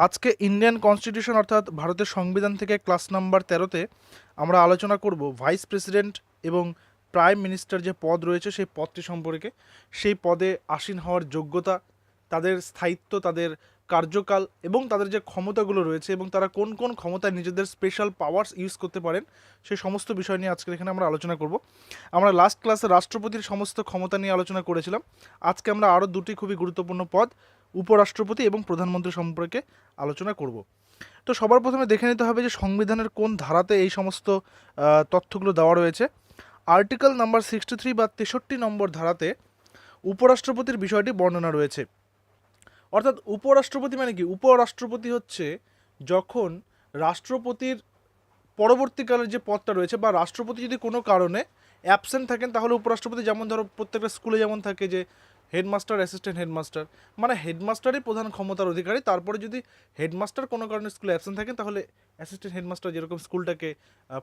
আজকে Indian constitution অর্থাৎ ভারতের সংবিধান থেকে ক্লাস নাম্বার 13-তে আমরা আলোচনা করব ভাইস প্রেসিডেন্ট এবং প্রাইম মিনিস্টার যে পদ রয়েছে সেই পদটি সম্পর্কে, সেই পদে আসীন হওয়ার যোগ্যতা, তাদের স্থায়িত্ব, তাদের কার্যকাল এবং তাদের যে ক্ষমতাগুলো রয়েছে এবং তারা কোন কোন ক্ষমতায় নিজেদের স্পেশাল পাওয়ার্স ইউজ করতে পারেন সেই সমস্ত বিষয় নিয়ে আজকে এখানে আমরা আলোচনা করব। আমরা লাস্ট ক্লাসে রাষ্ট্রপতির সমস্ত ক্ষমতা নিয়ে আলোচনা করেছিলাম। আজকে আমরা আরও দুটি খুবই গুরুত্বপূর্ণ পদ, উপরাষ্ট্রপতি এবং প্রধানমন্ত্রী সম্পর্কে আলোচনা করব। তো সবার প্রথমে দেখে নিতে হবে যে সংবিধানের কোন ধারাতে এই সমস্ত তথ্যগুলো দেওয়া রয়েছে। আর্টিকেল নাম্বার 63 বা 63 নম্বর ধারাতে উপরাষ্ট্রপতির বিষয়টি বর্ণনা রয়েছে। অর্থাৎ উপরাষ্ট্রপতি মানে কি? উপরাষ্ট্রপতি হচ্ছে যখন রাষ্ট্রপতির পরবর্তীকালের যে পদটা রয়েছে বা রাষ্ট্রপতি যদি কোনো কারণে অ্যাবসেন্ট থাকেন তাহলে উপরাষ্ট্রপতি, যেমন ধরো প্রত্যেকটা স্কুলে যেমন থাকে যে হেডমাস্টার, অ্যাসিস্ট্যান্ট হেডমাস্টার, মানে হেডমাস্টারই প্রধান ক্ষমতার অধিকারী। তারপরে যদি হেডমাস্টার কোনো কারণে স্কুলে অ্যাবসেন্ট থাকেন তাহলে অ্যাসিস্ট্যান্ট হেডমাস্টার যেরকম স্কুলটাকে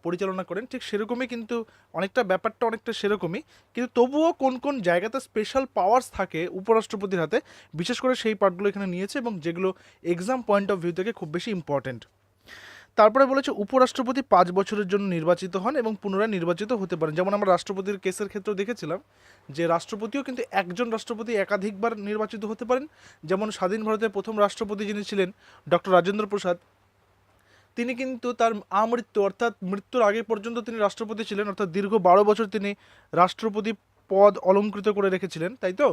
পরিচালনা করেন, ঠিক সেরকমই কিন্তু ব্যাপারটা অনেকটা সেরকমই। কিন্তু তবুও কোন কোন জায়গাতে স্পেশাল পাওয়ার্স থাকে উপরাষ্ট্রপতির হাতে, বিশেষ করে সেই পার্টগুলো এখানে নিয়েছে এবং যেগুলো এক্সাম পয়েন্ট অফ ভিউ থেকে খুব বেশি ইম্পর্টেন্ট। তারপরে বলেছে উপরাষ্ট্রপতি 5 বছরের জন্য নির্বাচিত হন এবং পুনরায় নির্বাচিত হতে পারেন। যেমন আমরা রাষ্ট্রপতির কেসের ক্ষেত্রেও দেখেছিলাম যে রাষ্ট্রপতিও কিন্তু একজন রাষ্ট্রপতি একাধিকবার নির্বাচিত হতে পারেন। যেমন স্বাধীন ভারতের প্রথম রাষ্ট্রপতি যিনি ছিলেন ডক্টর রাজেন্দ্র প্রসাদ, তিনি কিন্তু তার আমৃত্যু অর্থাৎ মৃত্যুর আগে পর্যন্ত তিনি রাষ্ট্রপতি ছিলেন, অর্থাৎ দীর্ঘ 12 বছর তিনি রাষ্ট্রপতি পদ অলঙ্কৃত করে রেখেছিলেন, তাই তো?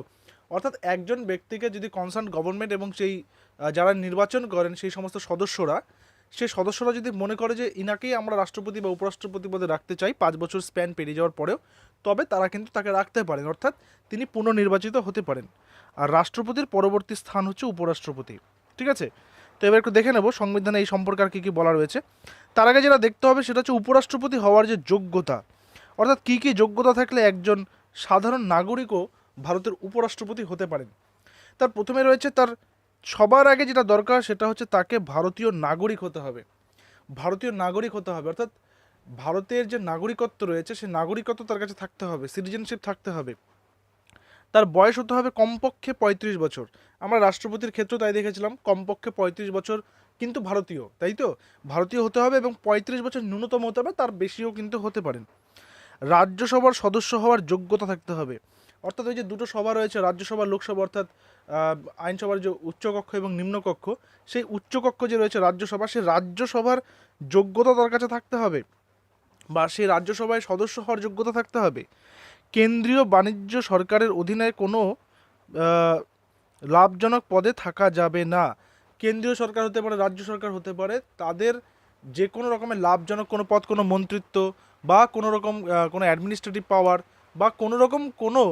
অর্থাৎ একজন ব্যক্তিকে যদি কনসার্ন গভর্নমেন্ট এবং সেই যারা নির্বাচন করেন সেই সমস্ত সদস্যরা যদি মনে করে যে ইনাকেই আমরা রাষ্ট্রপতি বা উপরাষ্ট্রপতি পদে রাখতে চাই 5 বছর স্প্যান পেরিয়ে যাওয়ার পরেও, তবে তারা কিন্তু তাকে রাখতে পারেন, অর্থাৎ তিনি পুনর্নির্বাচিত হতে পারেন। আর রাষ্ট্রপতির পরবর্তী স্থান হচ্ছে উপরাষ্ট্রপতি। ঠিক আছে, তো এবার একটু দেখে নেব সংবিধানে এই সম্পর্কে আর কী কী বলা রয়েছে। তার আগে যেটা দেখতে হবে সেটা হচ্ছে উপরাষ্ট্রপতি হওয়ার যে যোগ্যতা, অর্থাৎ কী কী যোগ্যতা থাকলে একজন সাধারণ নাগরিকও ভারতের উপরাষ্ট্রপতি হতে পারেন। তার প্রথমে রয়েছে তার সবার আগে যেটা দরকার সেটা হচ্ছে তাকে ভারতীয় নাগরিক হতে হবে। ভারতীয় নাগরিক হতে হবে অর্থাৎ ভারতের যে নাগরিকত্ব রয়েছে সেই নাগরিকত্ব তার কাছে থাকতে হবে, সিটিজেনশিপ থাকতে হবে। তার বয়স হতে হবে কমপক্ষে 35 বছর। আমরা রাষ্ট্রপতির ক্ষেত্রেও তাই দেখেছিলাম, কমপক্ষে 35 বছর কিন্তু ভারতীয়, তাই তো? ভারতীয় হতে হবে এবং 35 বছর ন্যূনতম হতে হবে, তার বেশিও কিন্তু হতে পারেন। রাজ্যসভার সদস্য হওয়ার যোগ্যতা থাকতে হবে, অর্থাৎ ওই যে দুটো সভা রয়েছে, রাজ্যসভা লোকসভা, অর্থাৎ আইনসভার যে উচ্চকক্ষ এবং নিম্নকক্ষ, সেই উচ্চকক্ষ যে রয়েছে রাজ্যসভা, সেই রাজ্যসভার যোগ্যতা তার কাছে থাকতে হবে বা সেই রাজ্যসভায় সদস্য হওয়ার যোগ্যতা থাকতে হবে। কেন্দ্রীয় বাণিজ্য সরকারের অধীনে কোনো আহ, লাভজনক পদে থাকা যাবে না। কেন্দ্রীয় সরকার হতে পারে, রাজ্য সরকার হতে পারে, তাদের যে কোনো রকমের লাভজনক কোনো পদ, কোনো মন্ত্রিত্ব বা কোনো রকম কোনো অ্যাডমিনিস্ট্রেটিভ পাওয়ার বা কোনো রকম কোনো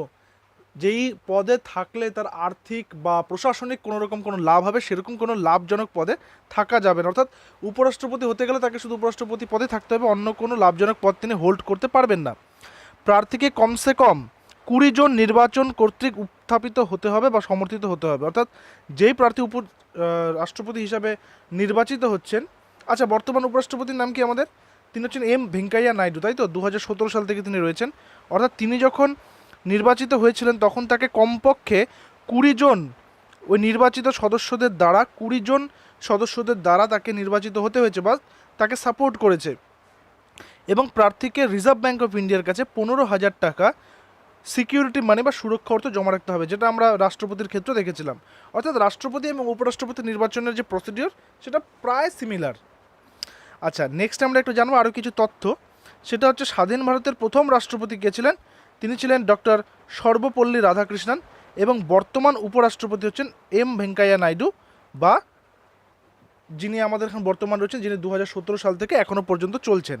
যেই পদে থাকলে তার আর্থিক বা প্রশাসনিক কোনো রকম কোনো লাভ হবে, সেরকম কোনো লাভজনক পদে থাকা যাবে না। অর্থাৎ উপরাষ্ট্রপতি হতে গেলে তাকে শুধু উপরাষ্ট্রপতি পদে থাকতে হবে, অন্য কোনো লাভজনক পদ তিনি হোল্ড করতে পারবেন না। প্রার্থীকে কমসে কম 20 জন নির্বাচন কর্তৃক উত্থাপিত হতে হবে বা সমর্থিত হতে হবে। অর্থাৎ যেই প্রার্থী রাষ্ট্রপতি হিসাবে নির্বাচিত হচ্ছেন, আচ্ছা বর্তমান উপরাষ্ট্রপতির নাম কি আমাদের? তিনি হচ্ছেন এম ভেঙ্কাইয়া নাইডু, তাই তো? 2017 সাল থেকে তিনি রয়েছেন। অর্থাৎ তিনি যখন নির্বাচিত হয়েছিলেন তখন তাকে কমপক্ষে 20 জন ওই নির্বাচিত সদস্যদের দ্বারা 20 জন সদস্যদের দ্বারা তাকে নির্বাচিত হতে হয়েছে বা তাকে সাপোর্ট করেছে। এবং প্রার্থীকে রিজার্ভ ব্যাঙ্ক অফ ইন্ডিয়ার কাছে 15,000 টাকা সিকিউরিটি মানি বা সুরক্ষা অর্থ জমা রাখতে হবে, যেটা আমরা রাষ্ট্রপতির ক্ষেত্রে দেখেছিলাম। অর্থাৎ রাষ্ট্রপতি এবং উপরাষ্ট্রপতি নির্বাচনের যে প্রসিডিওর সেটা প্রায় সিমিলার। আচ্ছা, নেক্সট আমরা একটু জানবো আরও কিছু তথ্য। সেটা হচ্ছে স্বাধীন ভারতের প্রথম রাষ্ট্রপতি কে ছিলেন? তিনি ছিলেন ডক্টর সর্বপল্লী রাধাকৃষ্ণন এবং বর্তমান উপরাষ্ট্রপতি হচ্ছেন এম ভেঙ্কাইয়া নাইডু, বা যিনি আমাদের এখন বর্তমান রয়েছেন, যিনি 2017 সাল থেকে এখনও পর্যন্ত চলছেন।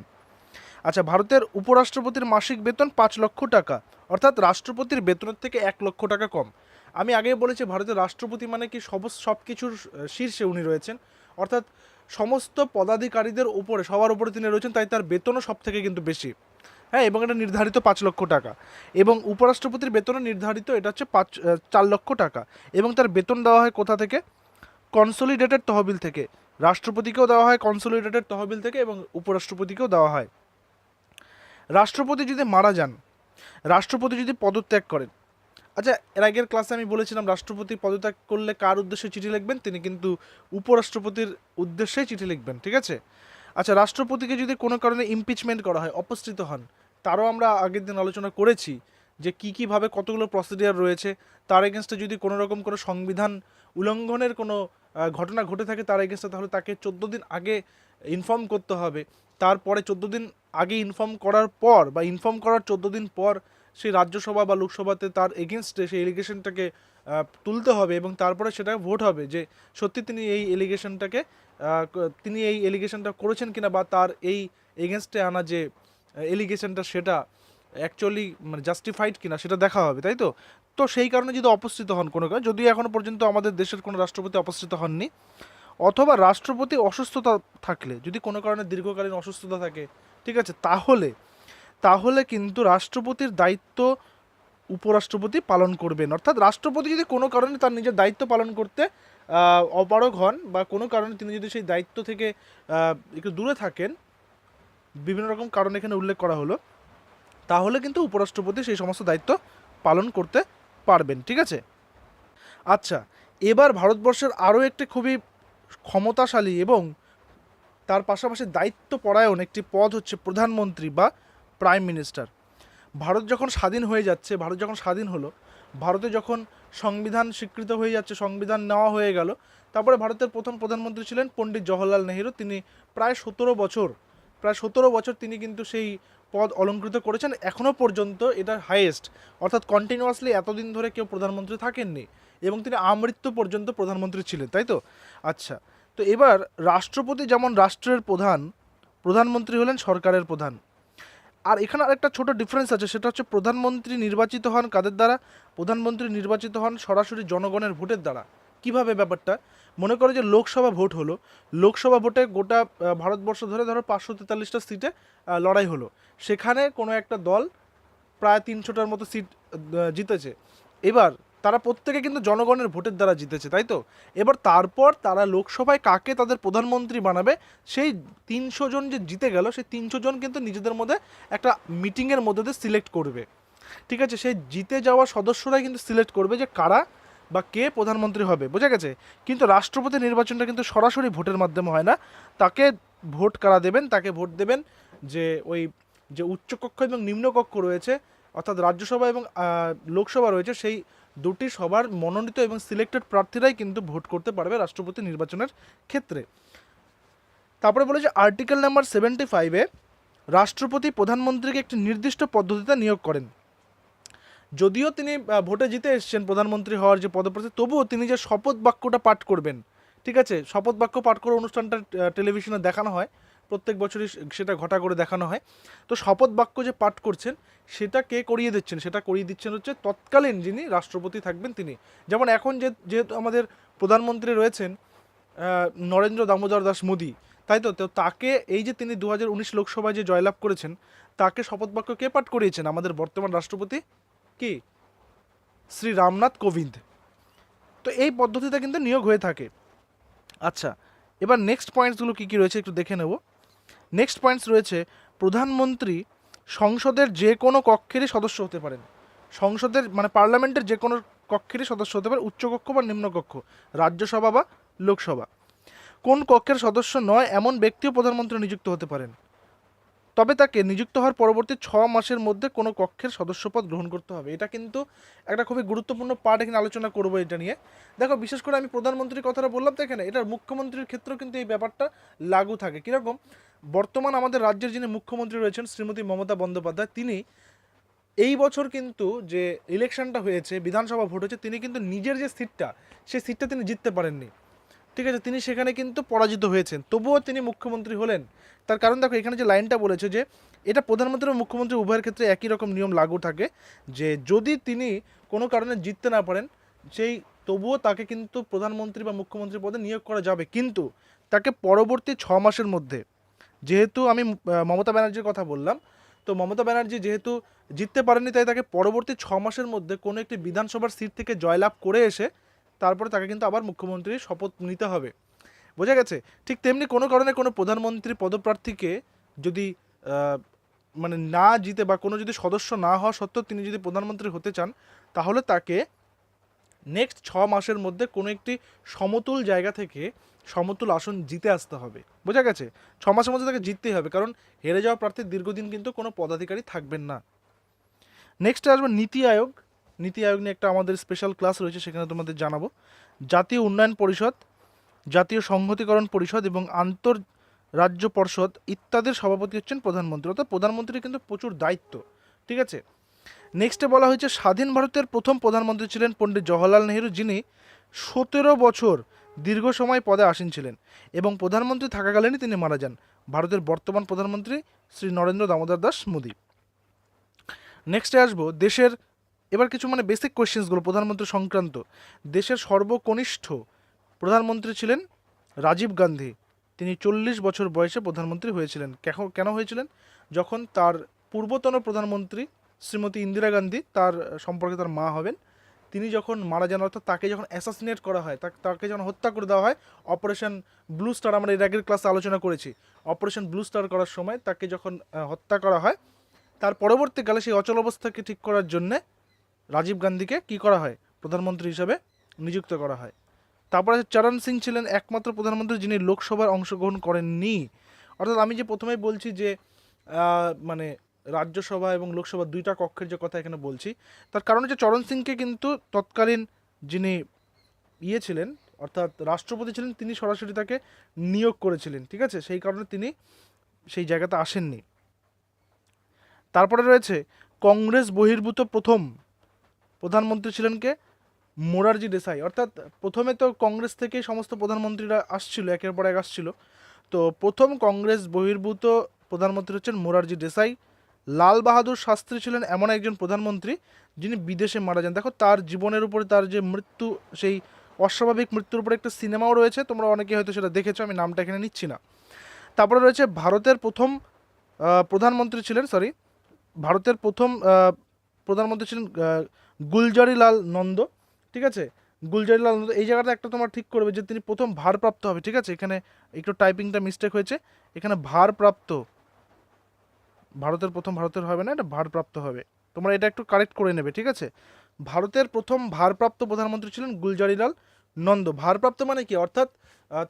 আচ্ছা, ভারতের উপরাষ্ট্রপতির মাসিক বেতন 5 লক্ষ টাকা, অর্থাৎ রাষ্ট্রপতির বেতনের থেকে 1 লক্ষ টাকা কম। আমি আগেই বলেছি ভারতের রাষ্ট্রপতি মানে কি সব কিছুর শীর্ষে উনি রয়েছেন, অর্থাৎ সমস্ত পদাধিকারীদের উপরে সবার উপরে তিনি রয়েছেন, তাই তার বেতনও সব থেকে কিন্তু বেশি। হ্যাঁ, এবং এটা নির্ধারিত 5 লক্ষ টাকা। এবং উপরাষ্ট্রপতির বেতনও নির্ধারিত, এটা হচ্ছে 4 লক্ষ টাকা। এবং তার বেতন দেওয়া হয় কোথা থেকে? কনসোলিডেটেড তহবিল থেকে। রাষ্ট্রপতিকেও দেওয়া হয় কনসোলিডেটেড তহবিল থেকে এবং উপরাষ্ট্রপতিকেও দেওয়া হয়। রাষ্ট্রপতি যদি মারা যান, রাষ্ট্রপতি যদি পদত্যাগ করেন, আচ্ছা, এর আগের ক্লাসে আমি বলেছিলাম রাষ্ট্রপতি পদত্যাগ করলে কার উদ্দেশ্যে চিঠি লিখবেন, তিনি কিন্তু উপরাষ্ট্রপতির উদ্দেশ্যেই চিঠি লিখবেন, ঠিক আছে। আচ্ছা, রাষ্ট্রপতিকে যদি কোনো কারণে ইমপিচমেন্ট করা হয়, অপস্থিত হন, তারও আমরা আগের দিন আলোচনা করেছি যে কী কীভাবে কতগুলো প্রসিডিয়ার রয়েছে। তার এগেনস্টে যদি কোনো রকম কোনো সংবিধান উল্লঙ্ঘনের কোনো ঘটনা ঘটে থাকে তার এগেনস্টে, তাহলে তাকে 14 দিন আগে ইনফর্ম করতে হবে। তারপরে 14 দিন আগে ইনফর্ম করার পর বা ইনফর্ম করার 14 দিন পর সেই রাজ্যসভা বা লোকসভাতে তার এগেনস্টে সেই এলিগেশনটাকে তুলতে হবে, এবং তারপরে সেটা ভোট হবে যে সত্যি তিনি এই এলিগেশনটাকে তিনি এই এলিগেশনটা করেছেন কিনা, বা তার এই এগেনস্টে আনা যে এলিগেশনটা সেটা অ্যাকচুয়ালি মানে জাস্টিফাইড কিনা সেটা দেখা হবে, তাই তো। তো সেই কারণে যদি অপস্থিত হন কোনো কারণে, যদিও এখনও পর্যন্ত আমাদের দেশের কোনো রাষ্ট্রপতি অপস্থিত হননি, অথবা রাষ্ট্রপতি অসুস্থতা থাকলে, যদি কোনো কারণে দীর্ঘকালীন অসুস্থতা থাকে, ঠিক আছে, তাহলে তাহলে কিন্তু রাষ্ট্রপতির দায়িত্ব উপরাষ্ট্রপতি পালন করবেন। অর্থাৎ রাষ্ট্রপতি যদি কোনো কারণে তার নিজের দায়িত্ব পালন করতে অপারগ হন, বা কোনো কারণে তিনি যদি সেই দায়িত্ব থেকে একটু দূরে থাকেন, বিভিন্ন রকম কারণ এখানে উল্লেখ করা হলো, তাহলে কিন্তু উপরাষ্ট্রপতি সেই সমস্ত দায়িত্ব পালন করতে পারবেন, ঠিক আছে। আচ্ছা, এবার ভারতবর্ষের আরও একটি খুবই ক্ষমতাশালী এবং তার পাশাপাশি দায়িত্বপরায়ণ একটি পদ হচ্ছে প্রধানমন্ত্রী বা প্রাইম মিনিস্টার। ভারত যখন স্বাধীন হয়ে যাচ্ছে, ভারত যখন স্বাধীন হলো, ভারতে যখন সংবিধান স্বীকৃত হয়ে যাচ্ছে, সংবিধান নেওয়া হয়ে গেল, তারপরে ভারতের প্রথম প্রধানমন্ত্রী ছিলেন পণ্ডিত জওহরলাল নেহেরু। তিনি প্রায় 17 বছর তিনি কিন্তু সেই পদ অলঙ্কৃত করেছেন। এখনও পর্যন্ত এটা হাইয়েস্ট, অর্থাৎ কন্টিনিউয়াসলি এতদিন ধরে কেউ প্রধানমন্ত্রী থাকেননি, এবং তিনি আমৃত্যু পর্যন্ত প্রধানমন্ত্রী ছিলেন, তাই তো। আচ্ছা, তো এবার রাষ্ট্রপতি যেমন রাষ্ট্রের প্রধান, প্রধানমন্ত্রী হলেন সরকারের প্রধান। আর এখানে আরেকটা ছোট ডিফারেন্স আছে, সেটা হচ্ছে প্রধানমন্ত্রী নির্বাচিত হন কাদের দ্বারা? প্রধানমন্ত্রী নির্বাচিত হন সরাসরি জনগণের ভোটের দ্বারা। কিভাবে ব্যাপারটা? মনে করো যে লোকসভা ভোট হলো, লোকসভা ভোটে গোটা ভারতবর্ষ ধরে ধরো 543টা সিটে লড়াই হলো, সেখানে কোনো একটা দল প্রায় 300টার মতো সিট জিতেছে। এবার তারা প্রত্যেকে কিন্তু জনগণের ভোটের দ্বারা জিতেছে, তাই তো। এবার তারপর তারা লোকসভায় কাকে তাদের প্রধানমন্ত্রী বানাবে, সেই 300 জন যে জিতে গেল, সেই 300 জন কিন্তু নিজেদের মধ্যে একটা মিটিংয়ের মধ্যে দিয়ে সিলেক্ট করবে, ঠিক আছে। সেই জিতে যাওয়া সদস্যরাই কিন্তু সিলেক্ট করবে যে কারা বা কে প্রধানমন্ত্রী হবে, বোঝা গেছে। কিন্তু রাষ্ট্রপতি নির্বাচনটা কিন্তু সরাসরি ভোটের মাধ্যমে হয় না। তাকে ভোট কারা দেবেন? তাকে ভোট দেবেন যে ওই যে উচ্চকক্ষ এবং নিম্নকক্ষ রয়েছে, অর্থাৎ রাজ্যসভা এবং লোকসভা রয়েছে, সেই দুটি সবার মনোনীত এবং সিলেক্টেড প্রার্থীরাই কিন্তু ভোট করতে পারবে রাষ্ট্রপতি নির্বাচনের ক্ষেত্রে। তারপরে বলেছে আর্টিকেল নাম্বার 75-এ রাষ্ট্রপতি প্রধানমন্ত্রীকে একটি নির্দিষ্ট পদ্ধতিতে নিয়োগ করেন। যদিও তিনি ভোটে জিতে এসেছেন প্রধানমন্ত্রী হওয়ার যে পদপ্রার্থী, তবুও তিনি যে শপথ বাক্যটা পাঠ করবেন, ঠিক আছে, শপথ বাক্য পাঠ করে অনুষ্ঠানটা টেলিভিশনে দেখানো হয়, প্রত্যেক বছরই সেটা ঘটা করে দেখানো হয়। তো শপথ বাক্য যে পাঠ করছেন, সেটা কে করিয়ে দিচ্ছেন? সেটা করিয়ে দিচ্ছেন হচ্ছে তৎকালীন যিনি রাষ্ট্রপতি থাকবেন তিনি। যেমন এখন যেহেতু আমাদের প্রধানমন্ত্রী রয়েছেন নরেন্দ্র দামোদর দাস মোদী, তাই তো। তো তাকে এই যে তিনি 2019 লোকসভায় যে জয়লাভ করেছেন, তাকে শপথ বাক্য কে পাঠ করিয়েছেন? আমাদের বর্তমান রাষ্ট্রপতি কি শ্রী রামনাথ কোবিন্দ। তো এই পদ্ধতিতে কিন্তু নিয়োগ হয়ে থাকে। আচ্ছা, এবার নেক্সট পয়েন্টসগুলো কী কী রয়েছে একটু দেখে নেব। নেক্সট পয়েন্টস রয়েছে সংসদের সংসদের যে কোনো কক্ষেরই সদস্য হতে পারেন। সংসদের মানে পার্লামেন্টের যে কোনো কক্ষেরই সদস্য হতে পারে, উচ্চকক্ষ বা নিম্নকক্ষ, রাজ্যসভা বা লোকসভা। কোন কক্ষের সদস্য নয় এমন ব্যক্তিও প্রধানমন্ত্রী নিযুক্ত হতে পারেন, তবে তাকে নিযুক্ত হওয়ার পরবর্তী 6 মাসের মধ্যে কোনো কক্ষের সদস্যপদ গ্রহণ করতে হবে। এটা কিন্তু একটা খুবই গুরুত্বপূর্ণ পার্ট, এখানে আলোচনা করবো এটা নিয়ে। দেখো, বিশেষ করে আমি প্রধানমন্ত্রীর কথাটা বললাম, তো এখানে এটা মুখ্যমন্ত্রীর ক্ষেত্রেও কিন্তু এই ব্যাপারটা লাগু থাকে। কীরকম? বর্তমান আমাদের রাজ্যের যিনি মুখ্যমন্ত্রী রয়েছেন শ্রীমতী মমতা বন্দ্যোপাধ্যায়, তিনি এই বছর কিন্তু যে ইলেকশনটা হয়েছে, বিধানসভা ভোট হয়েছে, তিনি কিন্তু নিজের যে সিটটা, সেই সিটটা তিনি জিততে পারেননি, ঠিক আছে। তিনি সেখানে কিন্তু পরাজিত হয়েছেন, তবুও তিনি মুখ্যমন্ত্রী হলেন। তার কারণ দেখো, এখানে যে লাইনটা বলেছে যে এটা প্রধানমন্ত্রী ও মুখ্যমন্ত্রী উভয়ের ক্ষেত্রে একই রকম নিয়ম লাগু থাকে, যে যদি তিনি কোনো কারণে জিততে না পারেন, সেই তবুও তাকে কিন্তু প্রধানমন্ত্রী বা মুখ্যমন্ত্রী পদে নিয়োগ করা যাবে, কিন্তু তাকে পরবর্তী 6 মাসের মধ্যে। যেহেতু আমি মমতা ব্যানার্জির কথা বললাম, তো মমতা ব্যানার্জি যেহেতু জিততে পারেনি, তাই তাকে পরবর্তী 6 মাসের মধ্যে কোনো একটি বিধানসভার সিট থেকে জয়লাভ করে এসে তারপরে তাকে কিন্তু আবার মুখ্যমন্ত্রীর শপথ নিতে হবে, বোঝা গেছে। ঠিক তেমনি কোনো কারণে কোনো প্রধানমন্ত্রী পদপ্রার্থীকে যদি মানে না জিতে বা কোনো যদি সদস্য না হওয়া সত্ত্বেও তিনি যদি প্রধানমন্ত্রী হতে চান, তাহলে তাকে নেক্সট 6 মাসের মধ্যে কোনো একটি সমতুল জায়গা থেকে সমতুল আসন জিতে আসতে হবে। বোঝা গেছে? 6 মাসের মধ্যে তাকে জিততেই হবে, কারণ হেরে যাওয়া প্রার্থীর দীর্ঘদিন কিন্তু কোনো পদাধিকারী থাকবেন না। নেক্সট আসবে নীতি আয়োগ। নীতি আয়োগ নিয়ে একটা আমাদের স্পেশাল ক্লাস রয়েছে, সেখানে তোমাদের জানাবো। জাতীয় উন্নয়ন পরিষদ, জাতীয় সংহতিকরণ পরিষদ এবং আন্তর রাজ্য পর্ষদ ইত্যাদির সভাপতি হচ্ছেন প্রধানমন্ত্রী। অর্থাৎ প্রধানমন্ত্রীর কিন্তু প্রচুর দায়িত্ব। ঠিক আছে। নেক্সটে বলা হয়েছে স্বাধীন ভারতের প্রথম প্রধানমন্ত্রী ছিলেন পণ্ডিত জওহরলাল নেহেরু, যিনি 17 বছর দীর্ঘ সময় পদে আসীন ছিলেন এবং প্রধানমন্ত্রী থাকাকালীনই তিনি মারা যান। ভারতের বর্তমান প্রধানমন্ত্রী শ্রী নরেন্দ্র দামোদর দাস মোদী। নেক্সটে আসবো দেশের এবার কিছু মানে বেসিক কোয়েশ্চেন্সগুলো প্রধানমন্ত্রী সংক্রান্ত। দেশের সর্বকনিষ্ঠ প্রধানমন্ত্রী ছিলেন রাজীব গান্ধী। তিনি 40 বছর বয়সে প্রধানমন্ত্রী হয়েছিলেন। কেন হয়েছিলেন? যখন তার পূর্বতন প্রধানমন্ত্রী শ্রীমতী ইন্দিরা গান্ধী, তার সম্পর্কে তার মা হবেন, তিনি যখন মারা যান, অর্থাৎ তাকে যখন অ্যাসাসিনেট করা হয়, তাকে যখন হত্যা করে দেওয়া হয় অপারেশন ব্লু স্টার, আমরা এর আগের ক্লাসে আলোচনা করেছি, অপারেশন ব্লু স্টার করার সময় তাকে যখন হত্যা করা হয়, তার পরবর্তীকালে সেই অচল অবস্থাকে ঠিক করার জন্যে রাজীব গান্ধীকে কী করা হয়? প্রধানমন্ত্রী হিসাবে নিযুক্ত করা হয়। তারপরে চরণ সিং ছিলেন একমাত্র প্রধানমন্ত্রী যিনি লোকসভায় অংশগ্রহণ করেননি। অর্থাৎ আমি যে প্রথমেই বলছি যে মানে রাজ্যসভা এবং লোকসভা দুইটা কক্ষের যে কথা এখানে বলছি, তার কারণ হচ্ছে চরণ সিংকে কিন্তু তৎকালীন যিনি ছিলেন, অর্থাৎ রাষ্ট্রপতি ছিলেন, তিনি সরাসরি তাকে নিয়োগ করেছিলেন। ঠিক আছে, সেই কারণে তিনি সেই জায়গাতে আসেননি। তারপরে রয়েছে কংগ্রেস বহির্ভূত প্রথম প্রধানমন্ত্রী ছিলেন কে? মোরারজি দেসাই। অর্থাৎ প্রথমে তো কংগ্রেস থেকেই সমস্ত প্রধানমন্ত্রীরা আসছিল, একের পর এক আসছিল। তো প্রথম কংগ্রেস বহির্ভূত প্রধানমন্ত্রী হচ্ছেন মোরারজি দেসাই। লাল বাহাদুর শাস্ত্রী ছিলেন এমন একজন প্রধানমন্ত্রী যিনি বিদেশে মারা যান। দেখো তার জীবনের উপরে, তার যে মৃত্যু, সেই অস্বাভাবিক মৃত্যুর উপরে একটা সিনেমাও রয়েছে, তোমরা অনেকে হয়তো সেটা দেখেছো, আমি নামটা এখানে নিচ্ছি না। তারপরে রয়েছে ভারতের প্রথম প্রধানমন্ত্রী ছিলেন, ভারতের প্রথম প্রধানমন্ত্রী ছিলেন গুলজারিলাল নন্দ। ঠিক আছে, গুলজারিলাল নন্দ। এই জায়গাটা একটা তোমার ঠিক করবে যে তিনি প্রথম ভারপ্রাপ্ত হবে। ঠিক আছে, এখানে একটু টাইপিংটা মিস্টেক হয়েছে, এখানে ভারপ্রাপ্ত, ভারতের প্রথম ভারতের হবে না, এটা ভারপ্রাপ্ত হবে। তোমরা এটা একটু কারেক্ট করে নেবে। ঠিক আছে, ভারতের প্রথম ভারপ্রাপ্ত প্রধানমন্ত্রী ছিলেন গুলজারিলাল নন্দ। ভারপ্রাপ্ত মানে কি? অর্থাৎ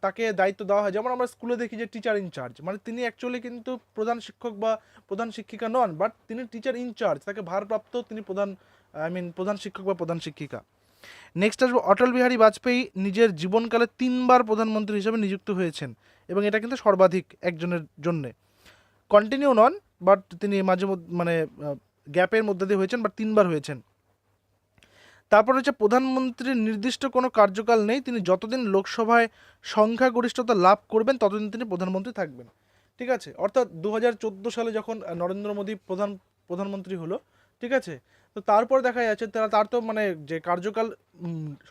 তাকে দায়িত্ব দেওয়া হয়, যেমন আমরা স্কুলে দেখি যে টিচার ইনচার্জ, মানে তিনি অ্যাকচুয়ালি কিন্তু প্রধান শিক্ষক বা প্রধান শিক্ষিকা নন, বাট তিনি টিচার ইনচার্জ, তাকে ভারপ্রাপ্ত, তিনি প্রধান শিক্ষক বা প্রধান শিক্ষিকা। নেক্সট আসবো অটল বিহারী বাজপেয়ী নিজের জীবনকালে 3বার প্রধানমন্ত্রী হিসেবে নিযুক্ত হয়েছেন এবং এটা কিন্তু সর্বাধিক একজনের জন্যে। কন্টিনিউ নন, বাট তিনি মাঝে মধ্যে মানে গ্যাপের মধ্যে দিয়ে হয়েছেন, বাট 3বার হয়েছেন। তারপর হচ্ছে প্রধানমন্ত্রীর নির্দিষ্ট কোনো কার্যকাল নেই, তিনি যতদিন লোকসভায় সংখ্যাগরিষ্ঠতা লাভ করবেন ততদিন তিনি প্রধানমন্ত্রী থাকবেন। ঠিক আছে, অর্থাৎ 2014 সালে যখন নরেন্দ্র মোদী প্রধানমন্ত্রী হলো, ঠিক আছে, তো তারপর দেখা যাচ্ছে তার তো মানে যে কার্যকাল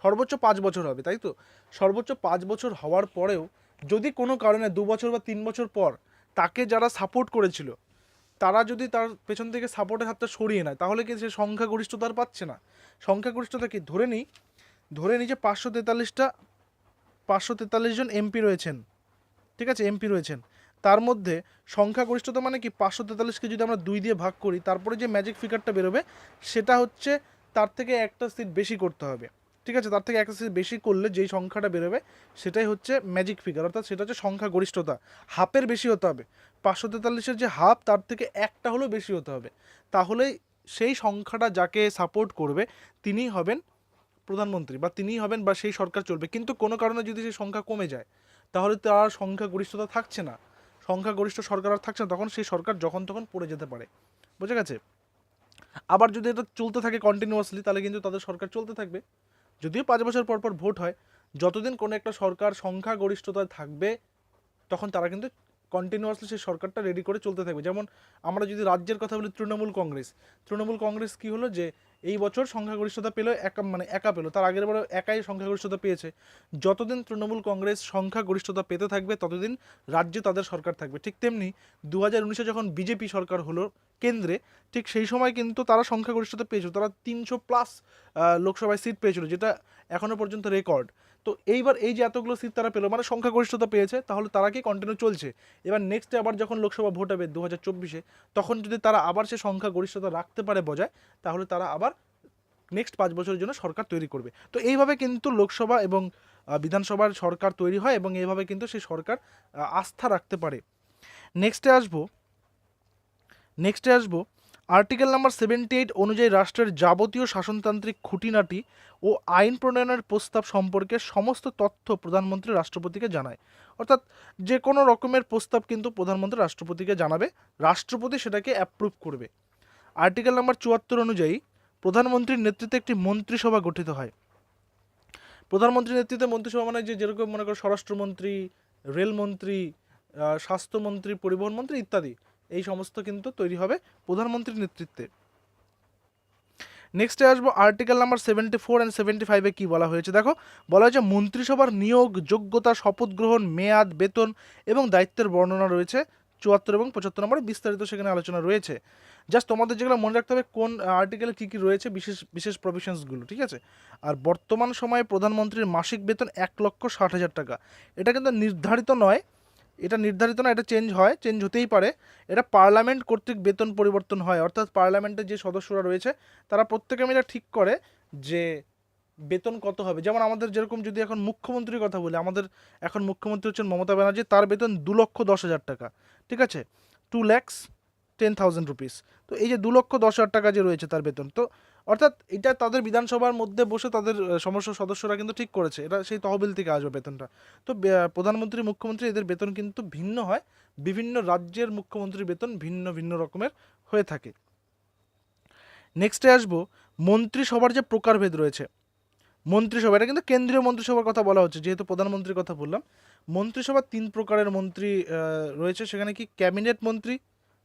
সর্বোচ্চ 5 বছর হবে, তাই তো? সর্বোচ্চ 5 বছর হওয়ার পরেও যদি কোনো কারণে 2 বছর বা 3 বছর পর তাকে যারা সাপোর্ট করেছিল তারা যদি তার পেছন থেকে সাপোর্টের হাতটা সরিয়ে নেয়, তাহলে কি সে সংখ্যাগরিষ্ঠতা আর পাচ্ছে না? সংখ্যাগরিষ্ঠতা কি? ধরে নিই যে 543 জন এমপি রয়েছেন। ঠিক আছে, এমপি রয়েছেন, তার মধ্যে সংখ্যাগরিষ্ঠতা মানে কি 543কে যদি আমরা 2 দিয়ে ভাগ করি, তারপরে যে ম্যাজিক ফিগারটা বেরোবে সেটা হচ্ছে তার থেকে একটা সিট বেশি করতে হবে। ঠিক আছে, তার থেকে একটা সিট বেশি করলে যেই সংখ্যাটা বেরোবে সেটাই হচ্ছে ম্যাজিক ফিগার, অর্থাৎ সেটা হচ্ছে সংখ্যাগরিষ্ঠতা। হাফের বেশি হতে হবে, 543-এর যে হাফ তার থেকে একটা হলেও বেশি হতে হবে, তাহলেই সেই সংখ্যাটা যাকে সাপোর্ট করবে তিনিই হবেন প্রধানমন্ত্রী, বা তিনিই হবেন, বা সেই সরকার চলবে। কিন্তু কোনো কারণে যদি সেই সংখ্যা কমে যায় তাহলে তার সংখ্যাগরিষ্ঠতা থাকছে না, সংখ্যাগরিষ্ঠ সরকার আর থাকছে না, তখন সেই সরকার যখন তখন পড়ে যেতে পারে। বুঝে গেছে? আবার যদি এটা চলতে থাকে কন্টিনিউয়াসলি, তাহলে কিন্তু তাদের সরকার চলতে থাকবে, যদিও 5 বছর পর পর ভোট হয়। যতদিন কোনো একটা সরকার সংখ্যাগরিষ্ঠতায় থাকবে তখন তারা কিন্তু কন্টিনিউয়াসলি সেই সরকারটা রেডি করে চলতে থাকবে। যেমন আমরা যদি রাজ্যের কথা বলি, তৃণমূল কংগ্রেস কি হলো যে এই বছর সংখ্যাগরিষ্ঠতা পেলো, একা পেলো, তার আগের বারে একাই সংখ্যাগরিষ্ঠতা পেয়েছে। যতদিন তৃণমূল কংগ্রেস সংখ্যাগরিষ্ঠতা পেতে থাকবে ততদিন রাজ্যে তাদের সরকার থাকবে। ঠিক তেমনি 2019-এ যখন বিজেপি সরকার হলো কেন্দ্রে, ঠিক সেই সময় কিন্তু তারা সংখ্যাগরিষ্ঠতা পেয়েছিল, তারা 300+ লোকসভায় সিট পেয়েছিল, যেটা এখনও পর্যন্ত রেকর্ড। তো এইবার এই যে এতগুলো সিট তারা পেলো, মানে সংখ্যাগরিষ্ঠতা পেয়েছে, তাহলে তারা কি কন্টিনিউ চলছে। এবার নেক্সটে আবার যখন লোকসভা ভোট হবে 2024-এ, তখন যদি তারা আবার সে সংখ্যাগরিষ্ঠতা রাখতে পারে বজায়, তাহলে তারা আবার নেক্সট 5 বছরের জন্য সরকার তৈরি করবে। তো এইভাবে কিন্তু লোকসভা এবং বিধানসভার সরকার তৈরি হয় এবং এইভাবে কিন্তু সেই সরকার আস্থা রাখতে পারে। নেক্সটে আসবো আর্টিকেল নাম্বার 78 অনুযায়ী রাষ্ট্রের যাবতীয় শাসনতান্ত্রিক খুঁটিনাটি ও আইন প্রণয়নের প্রস্তাব সম্পর্কে সমস্ত তথ্য প্রধানমন্ত্রী রাষ্ট্রপতিকে জানায়। অর্থাৎ যে কোনো রকমের প্রস্তাব কিন্তু প্রধানমন্ত্রী রাষ্ট্রপতিকে জানাবে, রাষ্ট্রপতি সেটাকে অ্যাপ্রুভ করবে। আর্টিকেল নাম্বার 74 অনুযায়ী প্রধানমন্ত্রীর নেতৃত্বে একটি মন্ত্রিসভা গঠিত হয়। প্রধানমন্ত্রীর নেতৃত্বে মন্ত্রিসভা মানে যেরকম মনে করো স্বরাষ্ট্রমন্ত্রী, রেলমন্ত্রী, স্বাস্থ্যমন্ত্রী, পরিবহন মন্ত্রী ইত্যাদি, এই সমস্ত কিন্তু তৈরি হবে প্রধানমন্ত্রীর নেতৃত্বে। নেক্সটে আসবো আর্টিকেল নাম্বার 74 অ্যান্ড 75-এ কী বলা হয়েছে দেখো, বলা হয়েছে মন্ত্রিসভার নিয়োগ, যোগ্যতা, শপথ গ্রহণ, মেয়াদ, বেতন এবং দায়িত্বের বর্ণনা রয়েছে 74 এবং 75 নম্বরে, বিস্তারিত সেখানে আলোচনা রয়েছে। জাস্ট তোমাদের যেগুলো মনে রাখতে হবে কোন আর্টিকেলে কী কী রয়েছে বিশেষ বিশেষ প্রভিশনসগুলো, ঠিক আছে। আর বর্তমান সময়ে প্রধানমন্ত্রীর মাসিক বেতন 1,60,000 টাকা। এটা কিন্তু নির্ধারিত নয়, এটা চেঞ্জ হতেই পারে। এটা পার্লামেন্ট কর্তৃক বেতন পরিবর্তন হয়, অর্থাৎ পার্লামেন্টের যে সদস্যরা রয়েছে তারা প্রত্যেকে মিলে ঠিক করে যে বেতন কত হবে। যেমন আমাদের যেরকম যদি এখন মুখ্যমন্ত্রীর কথা বলি, আমাদের এখন মুখ্যমন্ত্রী হচ্ছেন মমতা ব্যানার্জি, তার বেতন 2,10,000 টাকা, ঠিক আছে, 2,10,000 রুপিস। তো এই যে 2,10,000 টাকা যে রয়েছে তার বেতন, তো অর্থাৎ এটা তাদের বিধানসভার মধ্যে বসে তাদের সমস্ত সদস্যরা কিন্তু ঠিক করেছে, এটা সেই তহবিল থেকে আসবে বেতনটা। তো প্রধানমন্ত্রী, মুখ্যমন্ত্রী এদের বেতন কিন্তু ভিন্ন হয়, বিভিন্ন রাজ্যের মুখ্যমন্ত্রীর বেতন ভিন্ন ভিন্ন রকমের হয়ে থাকে। নেক্সটে আসবো মন্ত্রিসভার যে প্রকারভেদ রয়েছে। মন্ত্রিসভা, এটা কিন্তু কেন্দ্রীয় মন্ত্রিসভার কথা বলা হচ্ছে, যেহেতু প্রধানমন্ত্রীর কথা বললাম। মন্ত্রিসভা 3 প্রকারের মন্ত্রী রয়েছে, সেখানে কি ক্যাবিনেট মন্ত্রী,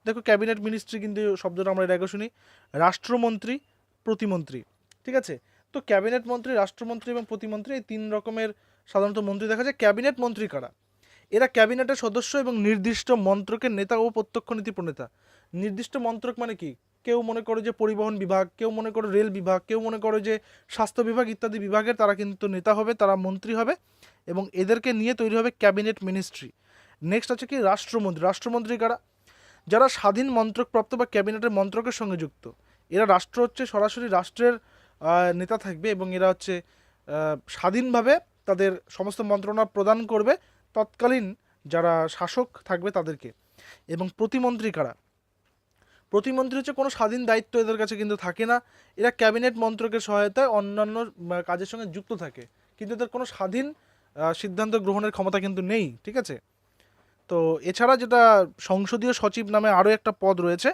দেখো ক্যাবিনেট মিনিস্ট্রি কিন্তু শব্দটা আমরা এর আগে শুনি, রাষ্ট্রমন্ত্রী, প্রতিমন্ত্রী, ঠিক আছে। তো ক্যাবিনেট মন্ত্রী, রাষ্ট্রমন্ত্রী এবং প্রতিমন্ত্রী, এই 3 রকমের সাধারণত মন্ত্রী দেখা যায়। ক্যাবিনেট মন্ত্রী কারা? এরা ক্যাবিনেটের সদস্য এবং নির্দিষ্ট মন্ত্রকের নেতা ও প্রত্যক্ষ নীতি প্রণেতা। নির্দিষ্ট মন্ত্রক মানে কি? কেউ মনে করে যে পরিবহন বিভাগ, কেউ মনে করে রেল বিভাগ, কেউ মনে করে যে স্বাস্থ্য বিভাগ ইত্যাদি বিভাগের তারা কিন্তু নেতা হবে, তারা মন্ত্রী হবে এবং এদেরকে নিয়ে তৈরি হবে ক্যাবিনেট মিনিস্ট্রি। নেক্সট আছে কি রাষ্ট্রমন্ত্রী। রাষ্ট্রমন্ত্রী কারা? যারা স্বাধীন মন্ত্রকপ্রাপ্ত বা ক্যাবিনেটের মন্ত্রকের সঙ্গে যুক্ত। এরা রাষ্ট্র হচ্ছে সরাসরি রাষ্ট্রের নেতা থাকবে এবং এরা হচ্ছে স্বাধীনভাবে তাদের সমস্ত মন্ত্রণা প্রদান করবে তৎকালীন যারা শাসক থাকবে তাদেরকে। এবং প্রতিমন্ত্রী কারা? প্রতিমন্ত্রী হচ্ছে কোনো স্বাধীন দায়িত্ব এদের কাছে কিন্তু থাকে না, এরা ক্যাবিনেট মন্ত্রকের সহায়তায় অন্যান্য কাজের সঙ্গে যুক্ত থাকে, কিন্তু এদের কোনো স্বাধীন সিদ্ধান্ত গ্রহণের ক্ষমতা কিন্তু নেই, ঠিক আছে। তো এছাড়া যেটা সংসদীয় সচিব নামে আরও একটা পদ রয়েছে,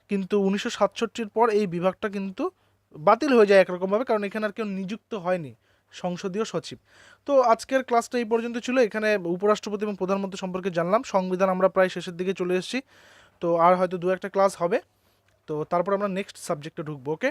কিন্তু 1967-র পর এই বিভাগটা কিন্তু বাতিল হয়ে যায় একরকমভাবে, কারণ এখানে আর কেউ নিযুক্ত হয়নি সংসদীয় সচিব। তো আজকের ক্লাসটা এই পর্যন্ত ছিল। এখানে উপরাষ্ট্রপতি এবং প্রধানমন্ত্রী সম্পর্কে জানলাম, সংবিধান আমরা প্রায় শেষের দিকে চলে এসেছি। তো আর হয়তো 2-1টা ক্লাস হবে, তো তারপর আমরা নেক্সট সাবজেক্টে ঢুকবো। ওকে।